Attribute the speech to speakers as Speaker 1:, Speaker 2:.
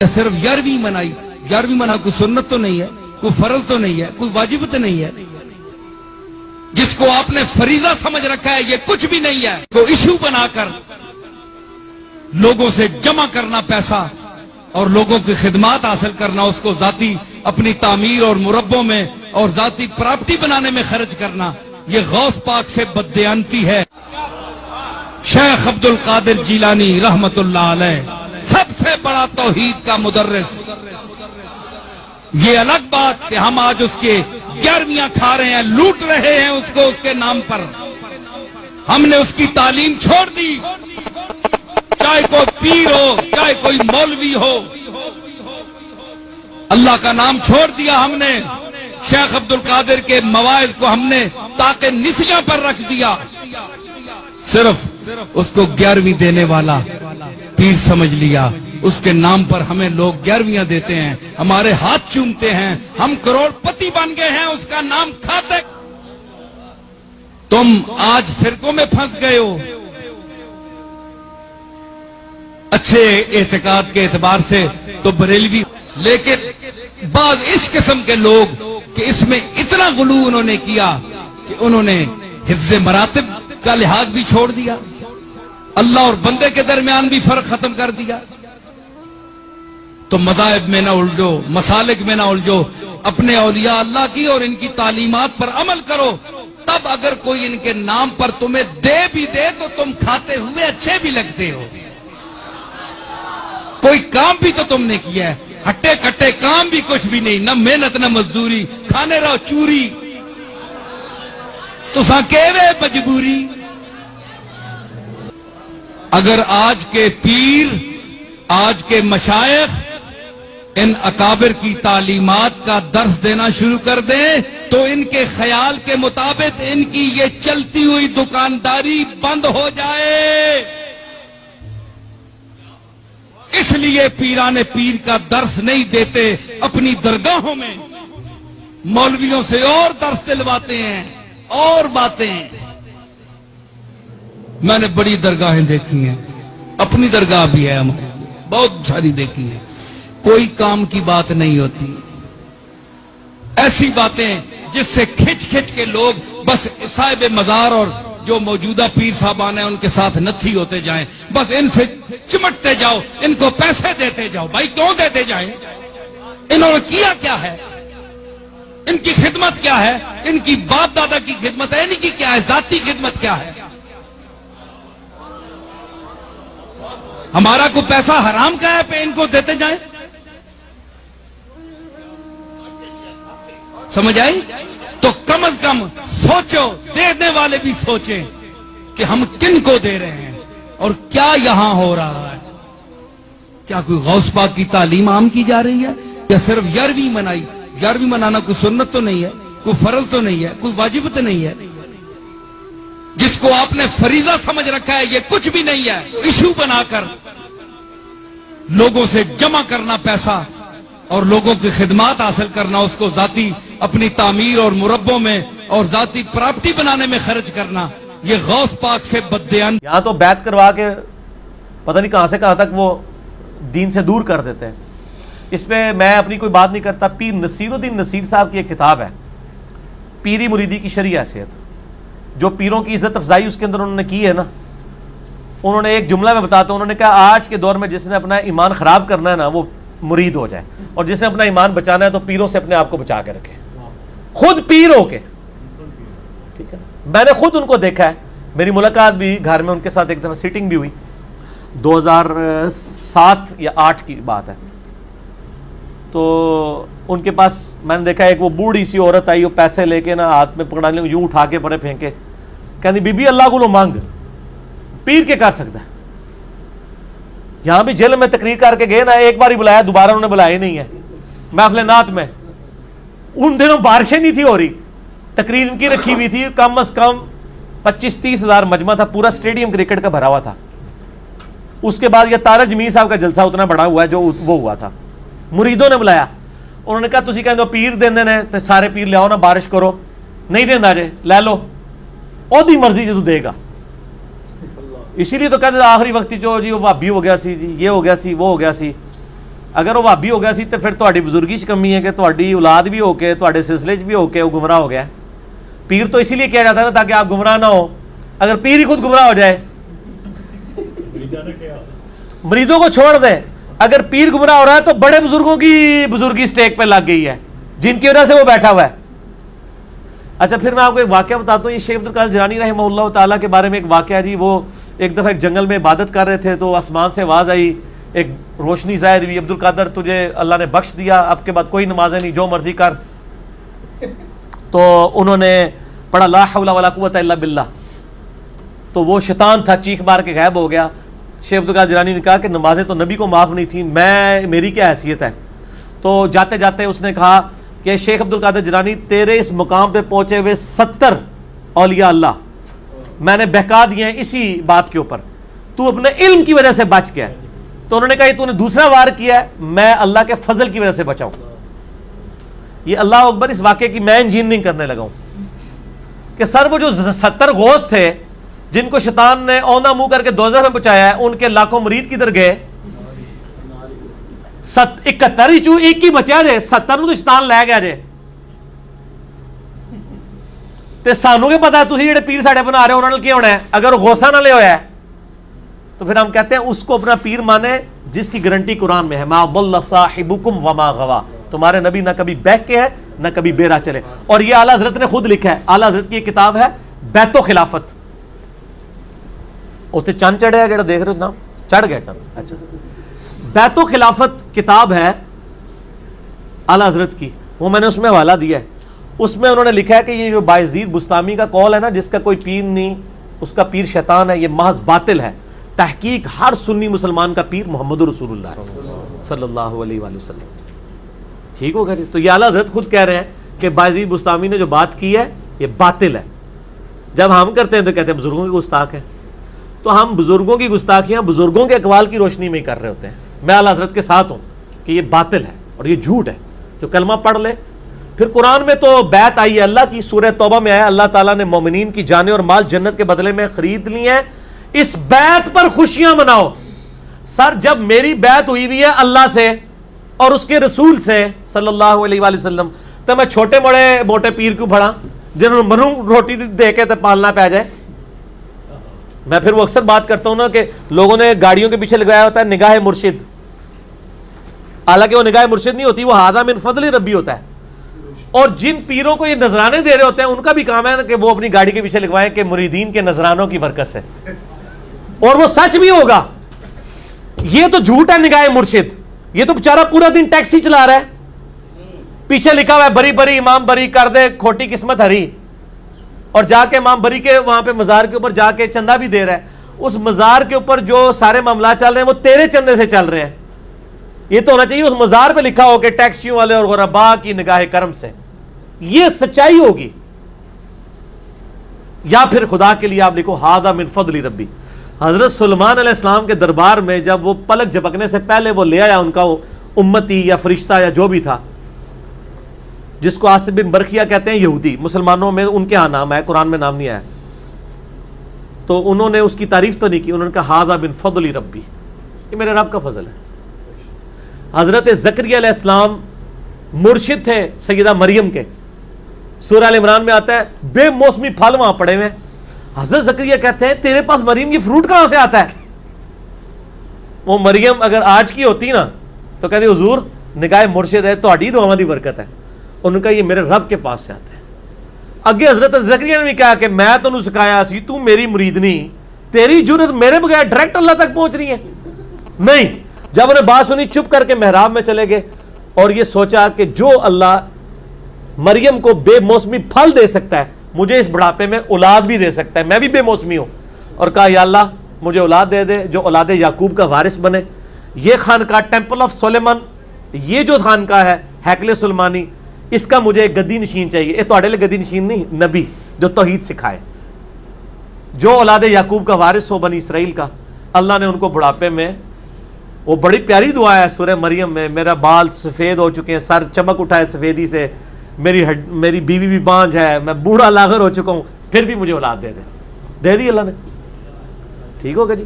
Speaker 1: صرف 11ویں منائی. 11ویں منا کوئی سنت تو نہیں ہے, کوئی فرض تو نہیں ہے, کوئی واجب تو نہیں ہے. جس کو آپ نے فریضہ سمجھ رکھا ہے یہ کچھ بھی نہیں ہے. تو ایشو بنا کر لوگوں سے جمع کرنا پیسہ اور لوگوں کی خدمات حاصل کرنا, اس کو ذاتی اپنی تعمیر اور مربوں میں اور ذاتی پراپرٹی بنانے میں خرچ کرنا, یہ غوث پاک سے بددیانتی ہے. شیخ عبد القادر جیلانی رحمت اللہ علیہ سب سے بڑا توحید کا مدرس. یہ الگ بات کہ ہم آج اس کے 11ویں کھا رہے ہیں, لوٹ رہے ہیں اس کو, اس کے نام پر. ہم نے اس کی تعلیم چھوڑ دی, چاہے کوئی پیر ہو, چاہے کوئی مولوی ہو, اللہ کا نام چھوڑ دیا ہم نے. شیخ عبد القادر کے مواعظ کو ہم نے تاکہ نسیاں پر رکھ دیا. صرف اس کو 11ویں دینے والا پیر سمجھ لیا. اس کے نام پر ہمیں لوگ 11ویں دیتے ہیں, ہمارے ہاتھ چومتے ہیں, ہم کروڑ پتی بن گئے ہیں اس کا نام کھاتے. تم آج فرقوں میں پھنس گئے ہو اچھے اعتقاد کے اعتبار سے تو بریلوی, لیکن بعض اس قسم کے لوگ کہ اس میں اتنا غلو انہوں نے کیا کہ انہوں نے حفظ مراتب کا لحاظ بھی چھوڑ دیا, اللہ اور بندے کے درمیان بھی فرق ختم کر دیا. تو مذاہب میں نہ الجھو, مسالک میں نہ الجھو, اپنے اولیاء اللہ کی اور ان کی تعلیمات پر عمل کرو. تب اگر کوئی ان کے نام پر تمہیں دے بھی دے تو تم کھاتے ہوئے اچھے بھی لگتے ہو. کوئی کام بھی تو تم نے کیا ہے, ہٹے کٹے کام بھی کچھ بھی نہیں, نہ محنت نہ مزدوری, کھانے رہو چوری, تو ساکیوے مجبوری. اگر آج کے پیر, آج کے مشائخ ان اکابر کی تعلیمات کا درس دینا شروع کر دیں تو ان کے خیال کے مطابق ان کی یہ چلتی ہوئی دکانداری بند ہو جائے. اس لیے پیران پیر کا درس نہیں دیتے, اپنی درگاہوں میں مولویوں سے اور درس دلواتے ہیں اور باتیں. میں نے بڑی درگاہیں دیکھی ہیں, اپنی درگاہ بھی ہے ہمارے, بہت ساری دیکھی ہیں, کوئی کام کی بات نہیں ہوتی. ایسی باتیں جس سے کھچ کھچ کے لوگ بس صاحب مزار اور جو موجودہ پیر صاحبان ہیں ان کے ساتھ نتھی ہوتے جائیں, بس ان سے چمٹتے جاؤ, ان کو پیسے دیتے جاؤ. بھائی کیوں دیتے جائیں؟ انہوں نے کیا کیا ہے؟ ان کی خدمت کیا ہے؟ ان کی باپ دادا کی خدمت ہے, ان کی کیا ہے ذاتی خدمت کیا ہے؟ ہمارا کوئی پیسہ حرام کا ہے پہ ان کو دیتے جائیں؟ سمجھ آئی؟ تو کم از کم سوچو, دینے والے بھی سوچیں کہ ہم کن کو دے رہے ہیں اور کیا یہاں ہو رہا ہے. کیا کوئی غوث پاک کی تعلیم عام کی جا رہی ہے یا صرف 11ویں منائی؟ 11ویں منانا کوئی سنت تو نہیں ہے, کوئی فرض تو نہیں ہے, کوئی واجب تو نہیں ہے. جس کو آپ نے فریضہ سمجھ رکھا ہے یہ کچھ بھی نہیں ہے. ایشو بنا کر لوگوں سے جمع کرنا پیسہ اور لوگوں کی خدمات حاصل کرنا, اس کو ذاتی اپنی تعمیر اور مربوں میں اور ذاتی پراپرٹی بنانے میں خرچ کرنا, یہ غوث پاک سے بددیان.
Speaker 2: یہاں تو بیعت کروا کے پتہ نہیں کہاں سے کہاں تک وہ دین سے دور کر دیتے ہیں. اس پہ میں اپنی کوئی بات نہیں کرتا. پیر نصیر الدین نصیر صاحب کی ایک کتاب ہے, پیری مریدی کی شرعی حیثیت. جو پیروں کی عزت افزائی اس کے اندر انہوں نے کی ہے نا, انہوں نے ایک جملہ میں بتاتے ہیں, انہوں نے کہا آج کے دور میں جس نے اپنا ایمان خراب کرنا ہے نا وہ مرید ہو جائے, اور جس نے اپنا ایمان بچانا ہے تو پیروں سے اپنے آپ کو بچا کے رکھے, خود پیر ہو کے. ٹھیک ہے, میں نے خود ان کو دیکھا ہے, میری ملاقات بھی گھر میں ان کے ساتھ ایک دفعہ سیٹنگ بھی ہوئی, 2007 یا 8 کی بات ہے. تو ان کے پاس میں نے دیکھا ایک وہ بوڑھی سی عورت آئی, وہ پیسے لے کے نا ہاتھ میں پکڑا لیں, یوں اٹھا کے پڑے پھینکے, کہنی بی بی اللہ کو لو مانگ, پیر کے کر سکتا ہے. یہاں بھی جیل میں تقریر کر کے گئے نا, ایک بار ہی بلایا, دوبارہ انہوں نے بلایا نہیں ہے. محفل نعت میں ان دنوں بارشیں نہیں تھی ہو رہی, تقریر ان کی رکھی ہوئی تھی, کم از کم 25-30 ہزار مجمع تھا, پورا اسٹیڈیم کرکٹ کا بھرا ہوا تھا. اس کے بعد یہ تارا جمیل صاحب کا جلسہ اتنا بڑا ہوا ہے جو وہ ہوا تھا, مریدوں نے بلایا. انہوں نے کہا تسی کہندے پیر دیندے نے تے سارے پیر لے آؤ نا, بارش کرو, نہیں دیندا جے لے لو, اودی مرضی جو دے گا. اسی لیے تو کہتے آخری وقت جو جی وہ بھابی ہو گیا سی, جی یہ ہو گیا سی, وہ ہو گیا سی. اگر وہ بھابی ہو گیا سی تو پھر تہاڈی بزرگی چ کمی ہے کہ تہاڈی اولاد بھی ہو کے تہاڈے سلسلے چ بھی ہو کے وہ گمراہ ہو گیا. پیر تو اسی لیے کیا جاتا ہے نا تاکہ آپ گمراہ نہ ہو. اگر پیر ہی خود گمراہ ہو جائے, مریدوں کو چھوڑ دیں, اگر پیر گمراہ ہو رہا ہے تو بڑے بزرگوں کی بزرگی سٹیک پہ لگ گئی ہے جن کی وجہ سے وہ بیٹھا ہوا ہے. اچھا پھر میں آپ کو ایک واقعہ بتاتا ہوں. یہ شیخ عبدالقادر جیلانی رحمہ اللہ تعالیٰ کے بارے میں ایک واقعہ جی. وہ ایک دفعہ ایک جنگل میں عبادت کر رہے تھے تو آسمان سے آواز آئی, ایک روشنی ظاہر ہوئی, عبدالقادر تجھے اللہ نے بخش دیا, اب کے بعد کوئی نمازیں نہیں, جو مرضی کر. تو انہوں نے پڑھا لا حول ولا قوت الا باللہ, تو وہ شیطان تھا چیخ مار کے غائب ہو گیا. شیخ عبدالقادر جیلانی نے کہا کہ نمازیں تو نبی کو معاف نہیں تھیں, میری کیا حیثیت ہے. تو جاتے جاتے اس نے کہا کہ شیخ عبدالقادر جیلانی تیرے اس مقام پہ پہنچے ہوئے 70 اولیاء اللہ میں نے بہکا دیے ہیں اسی بات کے اوپر, تو اپنے علم کی وجہ سے بچ گیا. تو انہوں نے کہا یہ تو نے دوسرا وار کیا ہے, میں اللہ کے فضل کی وجہ سے بچاؤں. یہ اللہ اکبر اس واقعے کی میں انجینئرنگ کرنے لگا ہوں کہ سر وہ جو 70 غوث تھے جن کو شیطان نے اونا منہ کر کے دوزخ میں پہنچایا ہے, ان کے لاکھوں مرید کدھر گئے؟ 71 ایک ہی بچا جے, 70 نو تو شیطان لے گیا جے. تے سانو کے پتا ہے تسی جڑے پیر ساڈے بنا رہے ہو انہاں نال کی ہونا ہے. اگر غوثاں نال ہویا ہے تو پھر ہم کہتے ہیں اس کو اپنا پیر مانے جس کی گارنٹی قرآن میں ہے, ما ضل صاحبکم وما غوا, تمہارے نبی نہ کبھی بہک کے ہے نہ کبھی بے راہ چلے. اور یہ اعلیٰ حضرت نے خود لکھا ہے, اعلیٰ حضرت کی ایک کتاب ہے بیت و خلافت. اوتے چند چڑھے ہے جڑا دیکھ رہے ہو جناب, چڑھ گیا چند. اچھا بیت و خلافت کتاب ہے اعلیٰ حضرت کی, وہ میں نے اس میں حوالہ دیا ہے. اس میں انہوں نے لکھا ہے کہ یہ جو بایزید بستامی کا قول ہے نا, جس کا کوئی پیر نہیں, اس کا پیر شیطان ہے, یہ محض باطل ہے. تحقیق ہر سنی مسلمان کا پیر محمد رسول اللہ صلی اللہ علیہ وآلہ وسلم. ٹھیک ہوگا جی. تو یہ اعلیٰ حضرت خود کہہ رہے ہیں کہ بایزید بستامی نے جو بات کی ہے یہ باطل ہے. جب ہم کرتے ہیں تو کہتے ہیں بزرگوں کی گستاخ ہے. تو ہم بزرگوں کی گستاخیاں بزرگوں کے اقوال کی روشنی میں ہی کر رہے ہوتے ہیں. میں اعلیٰ حضرت کے ساتھ ہوں کہ یہ باطل ہے اور یہ جھوٹ ہے. جو کلمہ پڑھ لے. پھر قرآن میں تو بیعت آئی ہے اللہ کی, سورہ توبہ میں آیا اللہ تعالیٰ نے مومنین کی جانیں اور مال جنت کے بدلے میں خرید لی ہیں, اس بیعت پر خوشیاں مناؤ. سر جب میری بیعت ہوئی ہوئی ہے اللہ سے اور اس کے رسول سے صلی اللہ علیہ وآلہ وسلم, تو میں چھوٹے بڑے موٹے پیر کیوں پڑھا جنہوں نے منو روٹی دے کے تو پالنا پہ جائے. میں پھر وہ اکثر بات کرتا ہوں نا کہ لوگوں نے گاڑیوں کے پیچھے لگایا ہوتا ہے نگاہ مرشد, حالانکہ وہ نگاہ مرشد نہیں ہوتی, وہ ھذا من فضل ربی ہوتا ہے. اور جن پیروں کو یہ نذرانے دے رہے ہوتے ہیں ان کا بھی کام ہے کہ وہ اپنی گاڑی کے پیچھے لگوائیں کہ مریدین کے نذرانوں کی برکت سے, اور وہ سچ بھی ہوگا. یہ تو جھوٹ ہے نگاہ مرشد. یہ تو بیچارہ پورا دن ٹیکسی چلا رہا ہے, پیچھے لکھا ہوا ہے بری بری امام بری کر دے کھوٹی قسمت ہری, اور جا کے امام بری کے وہاں پہ مزار کے اوپر جا کے چندہ بھی دے رہا ہے. اس مزار کے اوپر جو سارے معاملات چل رہے ہیں وہ تیرے چندے سے چل رہے ہیں. یہ تو ہونا چاہیے اس مزار پہ لکھا ہو کہ ٹیکسیوں والے اور غربا کی نگاہ کرم سے. یہ سچائی ہوگی. یا پھر خدا کے لیے آپ لکھو ھذا من فضل ربی. حضرت سلیمان علیہ السلام کے دربار میں جب وہ پلک جھپکنے سے پہلے وہ لے آیا ان کا وہ امتی یا فرشتہ یا جو بھی تھا, جس کو آصف بن برخیہ کہتے ہیں یہودی, مسلمانوں میں ان کے ہاں نام ہے, قرآن میں نام نہیں آیا. تو انہوں نے اس کی تعریف تو نہیں کی, انہوں نے کہا ھذا من فضل ربی, یہ میرے رب کا فضل ہے. حضرت زکریا علیہ السلام مرشد تھے سیدہ مریم کے. سورہ ال عمران میں آتا ہے بے موسمی پھل وہاں پڑے ہوئے. حضرت زکریا کہتے ہیں تیرے پاس مریم یہ فروٹ کہاں سے آتا ہے؟ وہ مریم اگر آج کی ہوتی نا تو کہتی حضور نگاہ مرشد ہے, تہاڈی دعاواں دی برکت ہے. انہوں نے کہا یہ میرے رب کے پاس سے آتا ہے. اگے حضرت زکریا نے بھی کہا کہ میں تینوں سکھایا سی, تو میری مرید نہیں, تیری جرت میرے بغیر ڈائریکٹ اللہ تک پہنچ رہی ہے. نہیں, جب انہیں بات سنی چپ کر کے محراب میں چلے گئے اور یہ سوچا کہ جو اللہ مریم کو بے موسمی پھل دے سکتا ہے مجھے اس بڑھاپے میں اولاد بھی دے سکتا ہے, میں بھی بے موسمی ہوں. اور کہا یا اللہ مجھے اولاد دے دے جو اولاد یعقوب کا وارث بنے. یہ خانقاہ ٹیمپل آف سلیمان, یہ جو خانقاہ ہے ہیکل سلیمانی, اس کا مجھے ایک گدی نشین چاہیے. یہ تہاڈے لیے گدی نشین نہیں, نبی جو توحید سکھائے, جو اولاد یعقوب کا وارث ہو بنی اسرائیل کا. اللہ نے ان کو بڑھاپے میں, وہ بڑی پیاری دعا ہے سورہ مریم میں, میرا بال سفید ہو چکے ہیں, سر چمک اٹھا ہے سفیدی سے, میری بیوی بھی بانجھ ہے, میں بوڑھا لاغر ہو چکا ہوں, پھر بھی مجھے اولاد دے دی اللہ نے. ٹھیک ہوگا جی.